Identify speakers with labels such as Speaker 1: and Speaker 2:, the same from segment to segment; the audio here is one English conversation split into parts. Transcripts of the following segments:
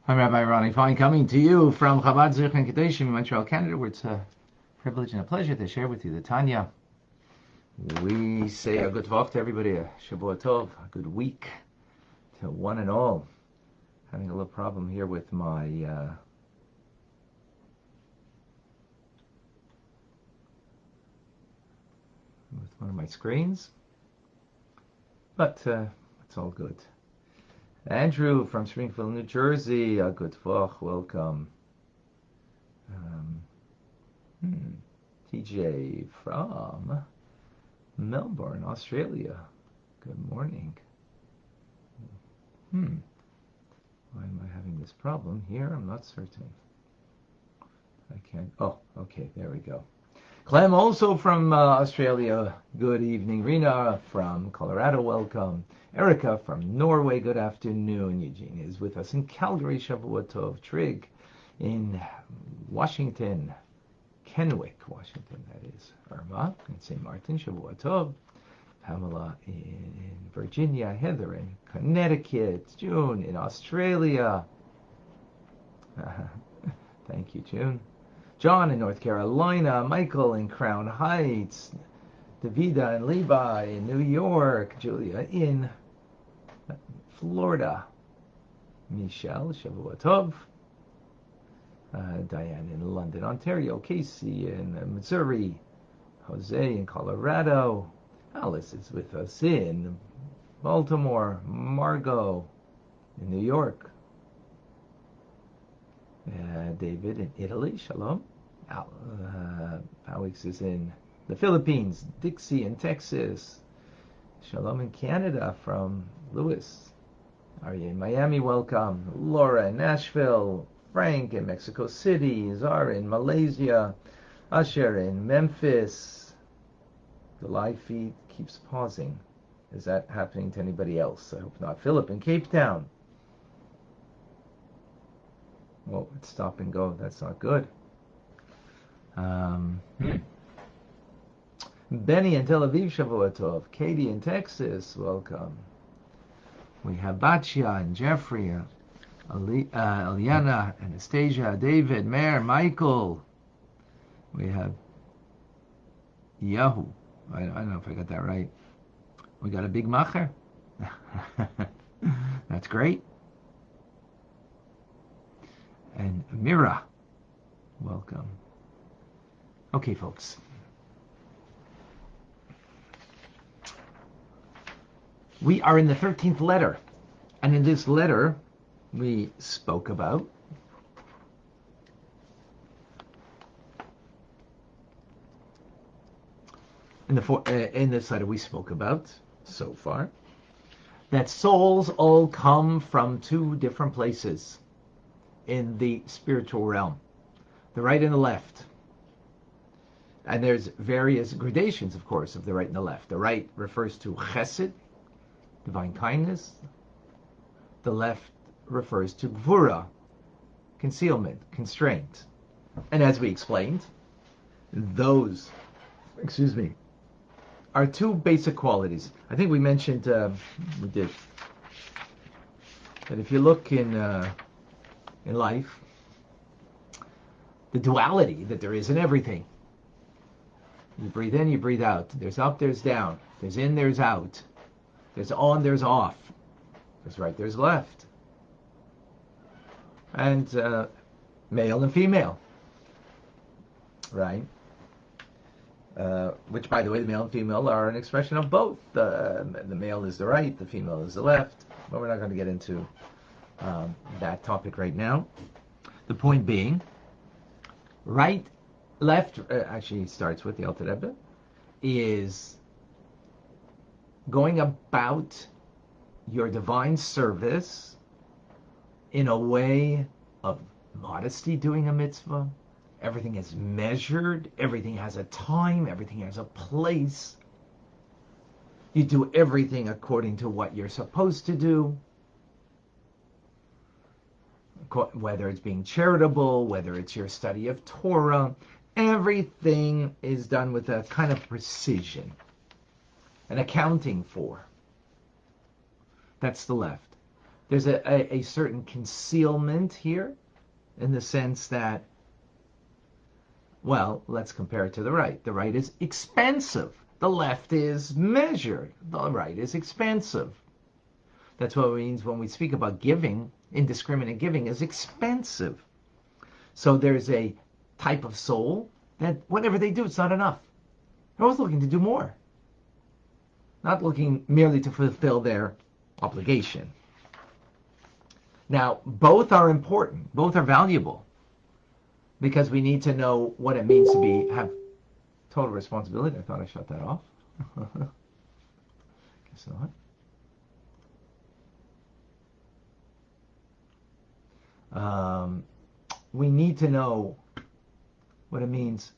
Speaker 1: I'm Rabbi Ronnie Fine, coming to you from Chabad Zirchen Kadesh in Montreal, Canada, where it's a privilege and a pleasure to share with you the Tanya. We say a good vok to everybody, a Shabbat Tov, a good week to one and all. Having a little problem here with my with one of my screens, but it's all good. Andrew from Springfield, New Jersey, a good vok, welcome. TJ from Melbourne, Australia, good morning. Why am I having this problem here? I'm not certain. I can't. Oh, okay, there we go. Clem also from Australia, good evening. Rena from Colorado, welcome. Erica from Norway, good afternoon. Eugene is with us in Calgary, Shavuot Tov. Trig in Washington, Kennewick, Washington, that is. Irma in St. Martin, Shavuot Tov. Pamela in Virginia. Heather in Connecticut. June in Australia. Thank you, June. John in North Carolina. Michael in Crown Heights. Davida and Levi in New York. Julia in Florida. Michelle, Shavuot Tov. Diane in London, Ontario. Casey in Missouri. Jose in Colorado. Alice is with us in Baltimore. Margot in New York. David in Italy. Shalom. Alex is in the Philippines. Dixie in Texas. Shalom in Canada from Lewis. Arya in Miami, welcome. Laura in Nashville. Frank in Mexico City. Zara in Malaysia. Asher in Memphis. The live feed keeps pausing. Is that happening to anybody else? I hope not. Philip in Cape Town. Well, it's stop and go. That's not good. Benny in Tel Aviv, Shavuot Tov. Katie in Texas, welcome. We have Batya and Jeffrey, Eliana, Anastasia, David, Mayor, Michael. We have Yahoo. I don't know if I got that right. We got a big macher. That's great. And Mira, welcome. Okay, folks. We are in the 13th letter. And in this letter, we spoke about in this letter we spoke about so far that souls all come from two different places in the spiritual realm, the right and the left. And there's various gradations, of course, of the right and the left. The right refers to chesed, divine kindness. The left refers to gvura, concealment, constraint. And as we explained, those, are two basic qualities. I think we mentioned, we did, that if you look in life, the duality that there is in everything. You breathe in, you breathe out. There's up, there's down. There's in, there's out. There's on, there's off. There's right, there's left. And male and female. Right? Which, by the way, the male and female are an expression of both. The male is the right, the female is the left. But we're not going to get into that topic right now. The point being, right, left, actually starts with the Alter Rebbe, is going about your divine service in a way of modesty, doing a mitzvah. Everything is measured, everything has a time, everything has a place. You do everything according to what you're supposed to do. Whether it's being charitable, whether it's your study of Torah, everything is done with a kind of precision, an accounting for. That's the left. there's a certain concealment here, in the sense that, well, let's compare it to the right. The right is expensive. The left is measured. The right is expensive. That's what it means when we speak about giving. Indiscriminate giving is expensive. So there's a type of soul that whatever they do, it's not enough. They're always looking to do more. Not looking merely to fulfill their obligation. Now, both are important. Both are valuable. Because we need to know what it means to have total responsibility. I thought I shut that off. Guess not. We need to know what it means.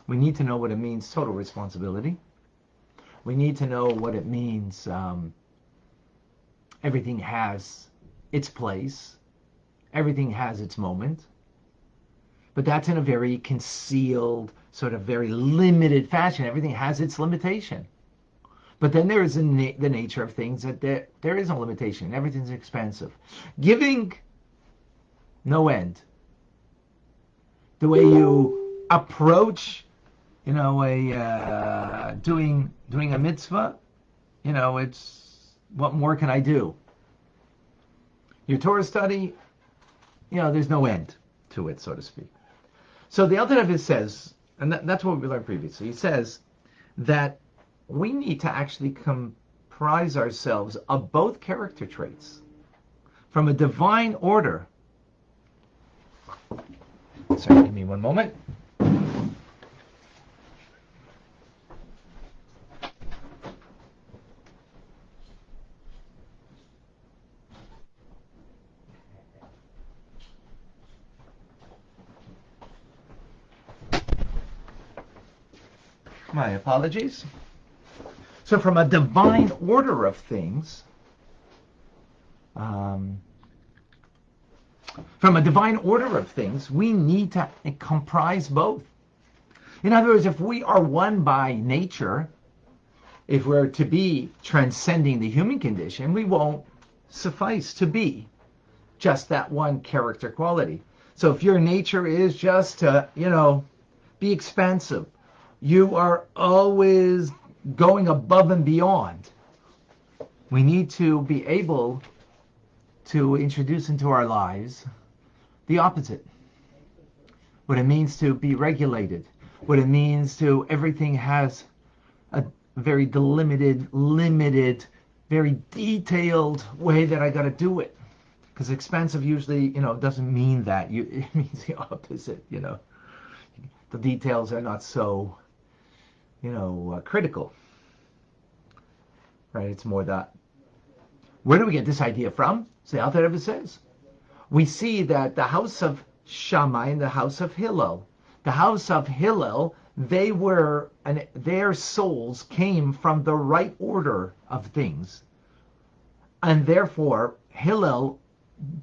Speaker 1: We need to know what it means, total responsibility. We need to know what it means. Everything has its place. Everything has its moment. But that's in a very concealed, sort of very limited fashion. Everything has its limitation. But then there is the nature of things that there is no limitation. Everything's expensive. Giving, no end. The way you approach, doing a mitzvah, it's what more can I do? Your Torah study, there's no end to it, so to speak. So the Alter Rebbe says, and that's what we learned previously, he says that we need to actually comprise ourselves of both character traits from a divine order. Sorry, give me one moment. My apologies. So from a divine order of things, we need to comprise both. In other words, if we are one by nature, if we're to be transcending the human condition, we won't suffice to be just that one character quality. So if your nature is just to, be expansive, you are always going above and beyond. We need to be able to introduce into our lives the opposite. What it means to be regulated. What it means to everything has a very delimited, limited, very detailed way that I got to do it. Because expansive usually, doesn't mean that. It means the opposite, The details are not so critical, right? It's more that. Where do we get this idea from? So the Alter Rebbe says, we see that the house of Shammai and the house of Hillel, their souls came from the right order of things, and therefore Hillel,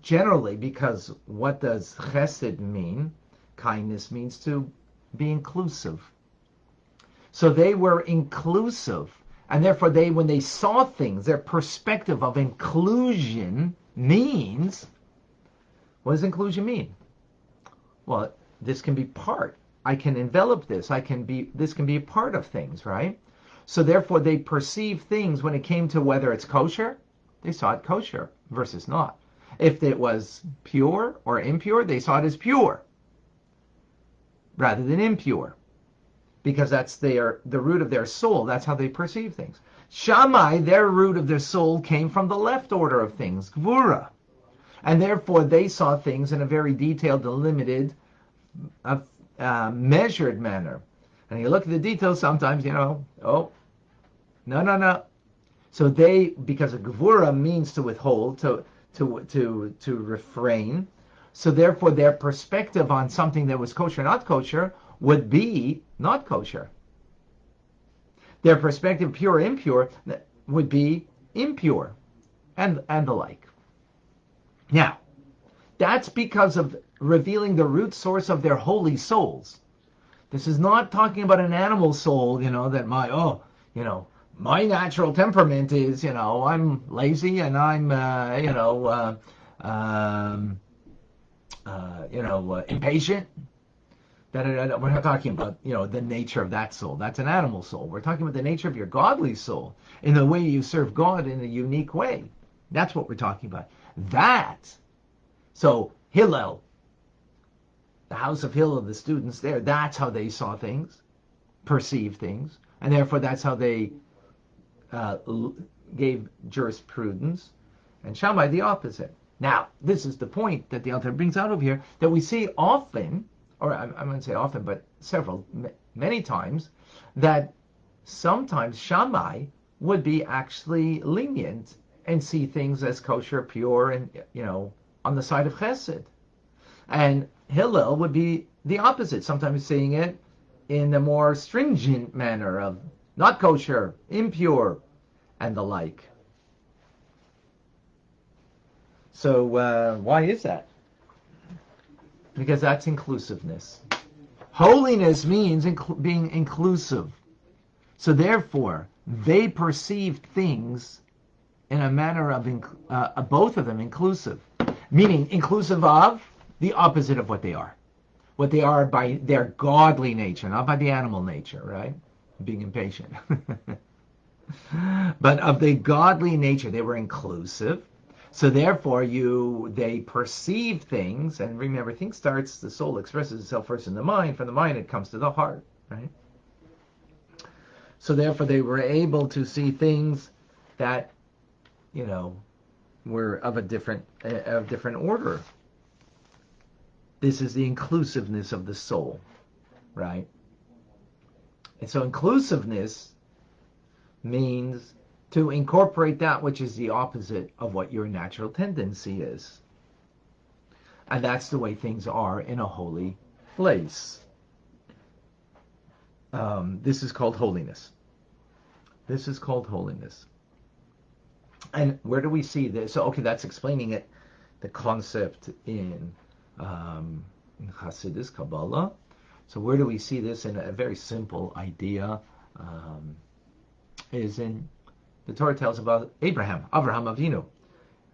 Speaker 1: generally, because what does chesed mean? Kindness means to be inclusive. So they were inclusive, and therefore when they saw things, their perspective of inclusion means, what does inclusion mean? Well, this can be part. I can envelop this. This can be a part of things, right? So therefore they perceive things when it came to whether it's kosher, they saw it kosher versus not. If it was pure or impure, they saw it as pure rather than impure. Because that's the root of their soul. That's how they perceive things. Shammai, their root of their soul came from the left order of things, Gvura. And therefore they saw things in a very detailed, delimited, measured manner. And you look at the details sometimes, no. So because Gvura means to withhold, to refrain. So therefore their perspective on something that was kosher, not kosher, would be not kosher. Their perspective, pure or impure, would be impure, and the like. Now, that's because of revealing the root source of their holy souls. This is not talking about an animal soul, that my natural temperament is, I'm lazy and I'm, impatient. We're not talking about, the nature of that soul. That's an animal soul. We're talking about the nature of your godly soul in the way you serve God in a unique way. That's what we're talking about. So Hillel, the house of Hillel, the students there, that's how they saw things, perceived things, and therefore that's how they gave jurisprudence, and Shammai the opposite. Now, this is the point that the author brings out over here, that we see often, or I wouldn't say often, but many times, that sometimes Shammai would be actually lenient and see things as kosher, pure, and, on the side of chesed. And Hillel would be the opposite, sometimes seeing it in a more stringent manner of not kosher, impure, and the like. So why is that? Because that's inclusiveness. Holiness means being inclusive. So therefore, they perceived things in a manner of both of them inclusive, meaning inclusive of the opposite of what they are. What they are by their godly nature, not by the animal nature, right? Being impatient. But of the godly nature, they were inclusive. So therefore, they perceive things, and remember, the soul expresses itself first in the mind. From the mind, it comes to the heart, right? So therefore, they were able to see things that, were of a different order. This is the inclusiveness of the soul, right? And so inclusiveness means to incorporate that which is the opposite of what your natural tendency is. And that's the way things are in a holy place. This is called holiness. This is called holiness. And where do we see this? So, okay, that's explaining it, the concept in Hasidus, Kabbalah. So where do we see this? In a very simple idea is in the Torah tells about Avraham Avinu.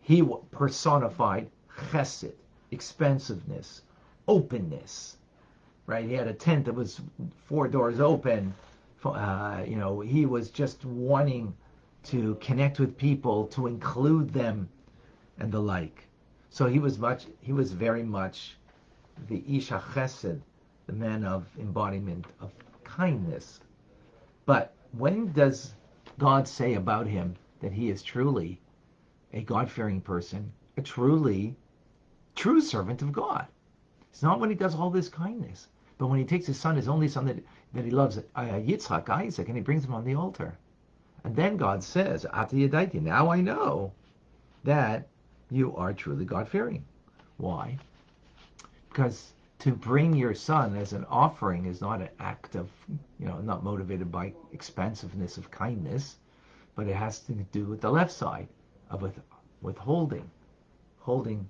Speaker 1: He personified chesed, expansiveness, openness, right? He had a tent that was 4 doors open. He was just wanting to connect with people, to include them, and the like. So he was very much the Isha Chesed, the man of embodiment of kindness. But when does God say about him that he is truly a God-fearing person, a true servant of God? It's not when he does all this kindness, but when he takes his son, his only son that he loves, Yitzchak, Isaac, and he brings him on the altar. And then God says, Ata Yadaiti, now I know that you are truly God-fearing. Why? Because to bring your son as an offering is not an act of, not motivated by expansiveness of kindness, but it has to do with the left side of withholding, holding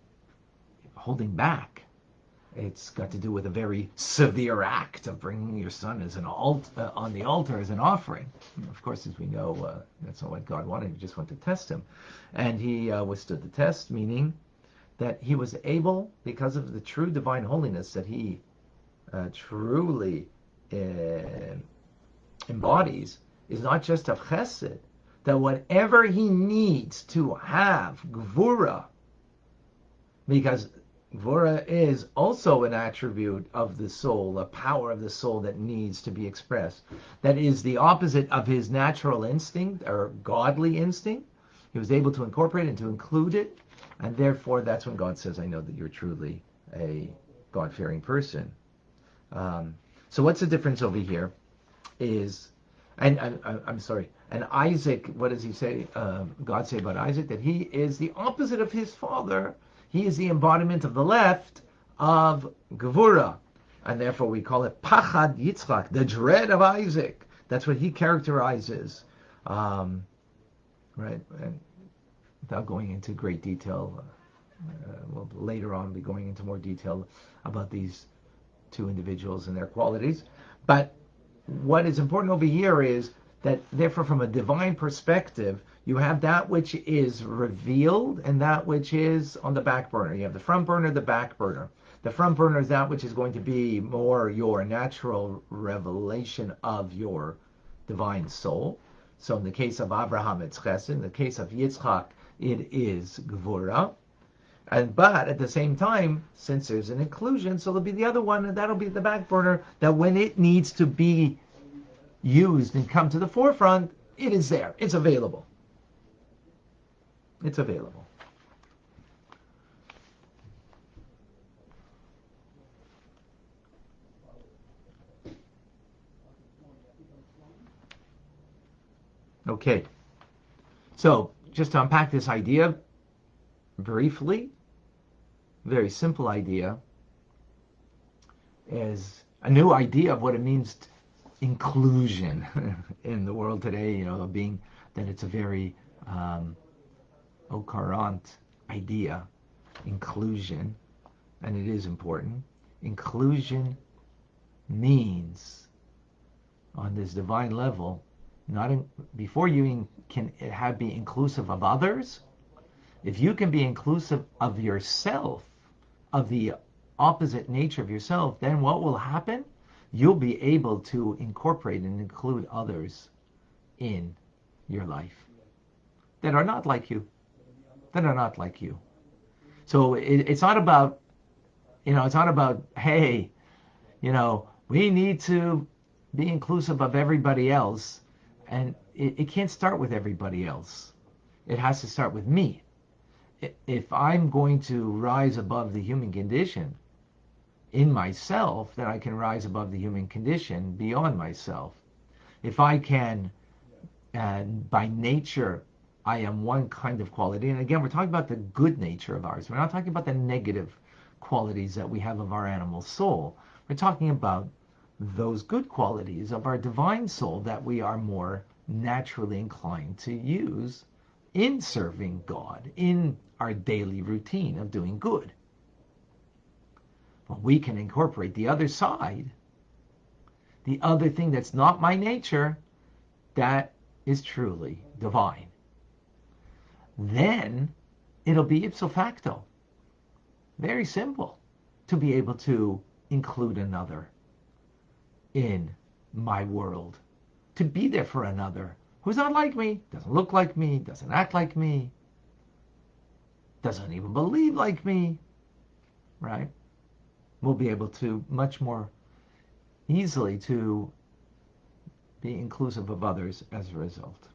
Speaker 1: back. It's got to do with a very severe act of bringing your son as on the altar as an offering. Of course, as we know, that's not what God wanted. He just wanted to test him. And he withstood the test, meaning that he was able, because of the true divine holiness that he truly embodies, is not just of chesed, that whatever he needs to have gvura, because gvura is also an attribute of the soul, a power of the soul that needs to be expressed, that is the opposite of his natural instinct or godly instinct. He was able to incorporate and to include it, and therefore that's when God says, I know that you're truly a God-fearing person. So what's the difference over here is, and Isaac, what does he say? God say about Isaac? That he is the opposite of his father. He is the embodiment of the left of Gevura. And therefore we call it Pachad Yitzchak, the dread of Isaac. That's what he characterizes. Right? And without going into great detail, we'll later on be going into more detail about these two individuals and their qualities. But what is important over here is that therefore from a divine perspective, you have that which is revealed and that which is on the back burner. You have the front burner, the back burner. The front burner is that which is going to be more your natural revelation of your divine soul. So in the case of Abraham, it's Chesed. In the case of Yitzchak, it is Gvura. But at the same time, since there's an inclusion, so there'll be the other one, and that'll be the back burner, that when it needs to be used and come to the forefront, it is there. It's available. It's available. Okay. So just to unpack this idea briefly, very simple idea, is a new idea of what it means inclusion in the world today, being that it's a very occurrent idea, inclusion, and it is important. Inclusion means, on this divine level, before you can be inclusive of others, if you can be inclusive of yourself, of the opposite nature of yourself, then what will happen? You'll be able to incorporate and include others in your life that are not like you, So it's not about, hey, we need to be inclusive of everybody else. And it can't start with everybody else. It has to start with me. If I'm going to rise above the human condition in myself, then I can rise above the human condition beyond myself. If I can, by nature, I am one kind of quality. And again, we're talking about the good nature of ours. We're not talking about the negative qualities that we have of our animal soul. We're talking about those good qualities of our divine soul that we are more naturally inclined to use in serving God, in our daily routine of doing good. But we can incorporate the other side, the other thing that's not my nature, that is truly divine. Then it'll be ipso facto. Very simple to be able to include another in my world, to be there for another who's not like me, doesn't look like me, doesn't act like me, doesn't even believe like me, right? We'll be able to much more easily to be inclusive of others as a result.